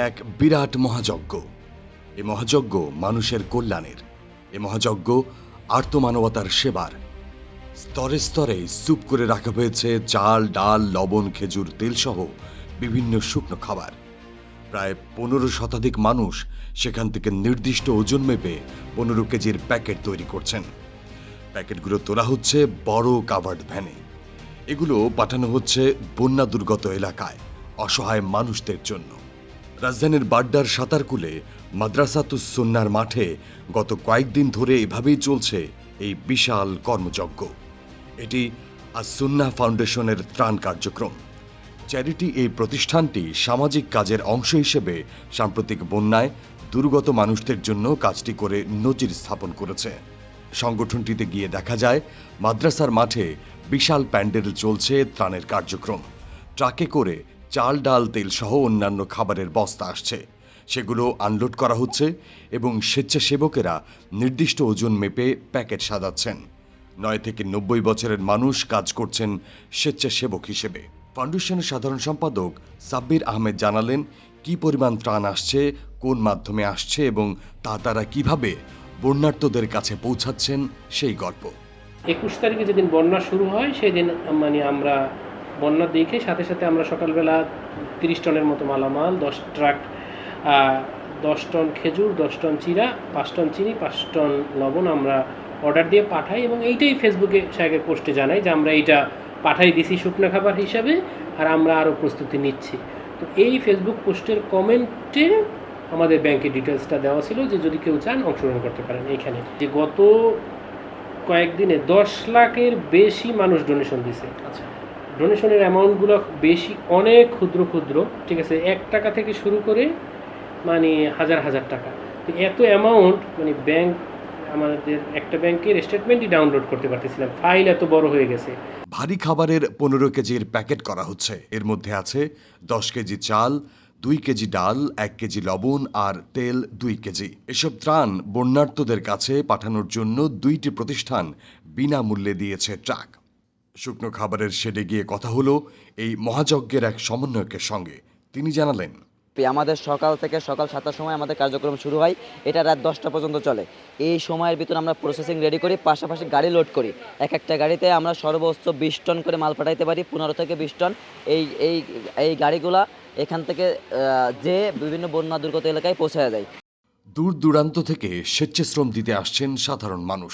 এক বিরাট মহাযজ্ঞ। এ মহাযজ্ঞ মানুষের কল্যাণের। এ মহাযজ্ঞ আর্তমানবতার সেবার। স্তরে স্তরে স্তূপ করে রাখা হয়েছে চাল, ডাল, লবণ, খেজুর, তেল সহ বিভিন্ন শুকনো খাবার। প্রায় 15 শতাধিক মানুষ সেখান থেকে নির্দিষ্ট ওজন মেপে 15 কেজির প্যাকেট তৈরি করছেন। প্যাকেটগুলো তোলা হচ্ছে বড় কাভার্ড ভ্যানে। এগুলো পাঠানো হচ্ছে বন্যা দুর্গত এলাকায় অসহায় মানুষদের জন্য। রাজধানীর বাড্ডার সাতারকুলে মাদ্রাসাতুস সুন্নাহর মাঠে গত কয়েকদিন ধরে এভাবেই চলছে এই বিশাল কর্মযজ্ঞ। এটি আস সুন্নাহ ফাউন্ডেশনের ত্রাণ কার্যক্রম। চ্যারিটি এই প্রতিষ্ঠানটি সামাজিক কাজের অংশ হিসেবে সাম্প্রতিক বন্যায় দুর্গত মানুষদের জন্য কাজটি করে নজির স্থাপন করেছে। সংগঠনটিতে গিয়ে দেখা যায় মাদ্রাসার মাঠে বিশাল প্যান্ডেল চলছে ত্রাণের কার্যক্রম। ট্রাকে করে চাল, ডাল, তেল সহ অন্যান্য খাবারের বস্তা আসছে, সেগুলো আনলোড করা হচ্ছে এবং স্বেচ্ছাসেবকেরা নির্দিষ্ট ওজন মেপে প্যাকেট সাজাচ্ছেন। 9 থেকে 90 বছরের মানুষ কাজ করছেন স্বেচ্ছাসেবক হিসেবে। ফাউন্ডেশনের সাধারণ সম্পাদক সাব্বির আহমেদ জানালেন কি পরিমাণ ত্রাণ আসছে, কোন মাধ্যমে আসছে এবং তা তারা কিভাবে বন্যার্তদের কাছে পৌঁছাচ্ছেন সেই গল্প। 21 তারিখে যেদিন বন্যা শুরু হয় সেদিন আমরা বন্যা দেখে সাথে সাথে আমরা সকালবেলা 30 টনের মতো মালামাল, 10 ট্রাক 10 টন খেজুর, 10 টন চিরা, 5 টন চিনি, 5 টন লবণ আমরা অর্ডার দিয়ে পাঠাই এবং এইটাই ফেসবুকে শায়েকের পোস্টে জানাই যে আমরা এইটা পাঠাই দিছি শুকনো খাবার হিসাবে আর আমরা আরও প্রস্তুতি নিচ্ছি। তো এই ফেসবুক পোস্টের কমেন্টে আমাদের ব্যাংকের ডিটেলসটা দেওয়া ছিল যে যদি কেউ চান অংশগ্রহণ করতে পারেন। এইখানে যে গত কয়েকদিনে 10 লাখের বেশি মানুষ ডোনেশন দিছে। আচ্ছা, ডোনেশনের অ্যামাউন্টগুলো বেশি, অনেক ক্ষুদ্র ক্ষুদ্র, ঠিক আছে, 1 টাকা থেকে শুরু করে হাজার হাজার টাকা। তো এত অ্যামাউন্ট ব্যাংক, আমাদের একটা ব্যাংকের স্টেটমেন্টই ডাউনলোড করতে পারতেছিলাম, ফাইল এত বড় হয়ে গেছে। ভারী খাবারের 15 কেজির প্যাকেট করা হচ্ছে। এর মধ্যে আছে 10 কেজি চাল, 2 কেজি ডাল, 1 কেজি লবণ আর তেল 2 কেজি। এসব ত্রাণ বন্যার্তদের কাছে পাঠানোর জন্য 2টি প্রতিষ্ঠান বিনামূল্যে দিয়েছে ট্রাক। শুকনো খাবারের শেডে গিয়ে কথা হলো এই মহাযজ্ঞের এক সমন্বয়কের সঙ্গে। তিনি জানালেন, আমাদের সকাল 7টার সময় আমাদের কার্যক্রম শুরু হয়, এটা রাত 10টা পর্যন্ত চলে। এই সময়ের ভিতরে আমরা প্রসেসিং রেডি করি, পাশাপাশি গাড়ি লোড করি। এক একটা গাড়িতে আমরা সর্বোচ্চ 20 টন করে মাল পাঠাইতে পারি, 15 থেকে 20 টন। এই গাড়িগুলা এখান থেকে যে বিভিন্ন বন্যা দুর্গত এলাকায় পৌঁছে যায়। দূর দূরান্ত থেকে স্বেচ্ছাশ্রম দিতে আসছেন সাধারণ মানুষ।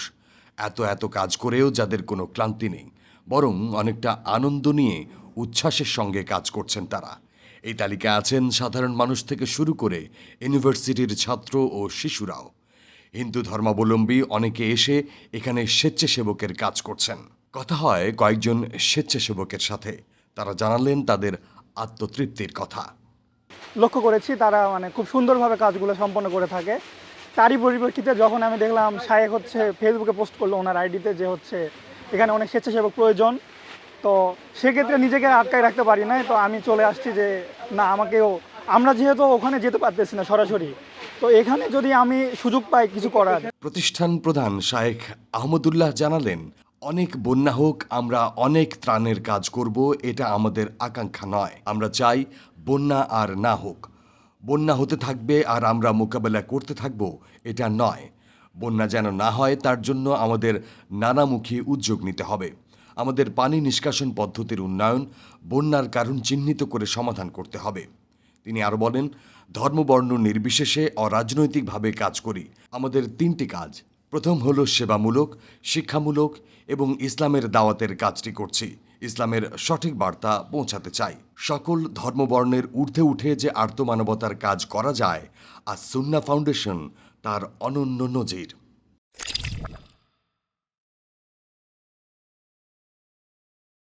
এত কাজ করেও যাদের কোনো ক্লান্তি নেই, বরং অনেকটা আনন্দ নিয়ে উচ্ছ্বাসের সঙ্গে কাজ করছেন তারা। এই তালিকায় আছেন সাধারণ মানুষ থেকে শুরু করে ইউনিভার্সিটির ছাত্র ও শিশুরাও। হিন্দু ধর্মাবলম্বী অনেকে এসে এখানে স্বেচ্ছাসেবকের কাজ করছেন। কথা হয় কয়েকজন স্বেচ্ছাসেবকের সাথে, তারা জানালেন তাদের আত্মতৃপ্তির কথা। লক্ষ্য করেছি তারা খুব সুন্দরভাবে কাজগুলো সম্পন্ন করে থাকে। তারই পরিপ্রেক্ষিতে যখন আমি দেখলাম শায়েক ফেসবুকে পোস্ট করলো ওনার আইডিতে যে এখানে অনেক স্বেচ্ছাসেবক প্রয়োজন, তো সেক্ষেত্রে নিজেকে আটকায় রাখতে পারি না। তো আমি চলে আসছি যে না, আমরা যেহেতু ওখানে যেতে পারতেছি না সরাসরি, তো এখানে যদি আমি সুযোগ পাই কিছু করার। প্রতিষ্ঠান প্রধান শায়েখ আহমদুল্লাহ জানালেন, অনেক বন্যা হোক, আমরা অনেক ত্রাণের কাজ করব, এটা আমাদের আকাঙ্ক্ষা নয়। আমরা চাই বন্যা আর না হোক। বন্যা হতে থাকবে আর আমরা মোকাবেলা করতে থাকব, এটা নয়। বন্যা যেন না হয় তার জন্য আমাদের নানামুখী উদ্যোগ নিতে হবে। আমাদের পানি নিষ্কাশন পদ্ধতির উন্নয়ন, বন্যার কারণ চিহ্নিত করে সমাধান করতে হবে। তিনি আরো বলেন, ধর্মবর্ণ নির্বিশেষে অরাজনৈতিকভাবে কাজ করি। আমাদের 3টি কাজ। প্রথম হলো সেবামূলক, শিক্ষামূলক এবং ইসলামের দাওয়াতের কাজটি করছি। ইসলামের সঠিক বার্তা পৌঁছাতে চাই। সকল ধর্মবর্ণের ঊর্ধ্বে উঠে যে আর্তমানবতার কাজ করা যায়, আর সুন্নাহ ফাউন্ডেশন তার অনন্য নজির।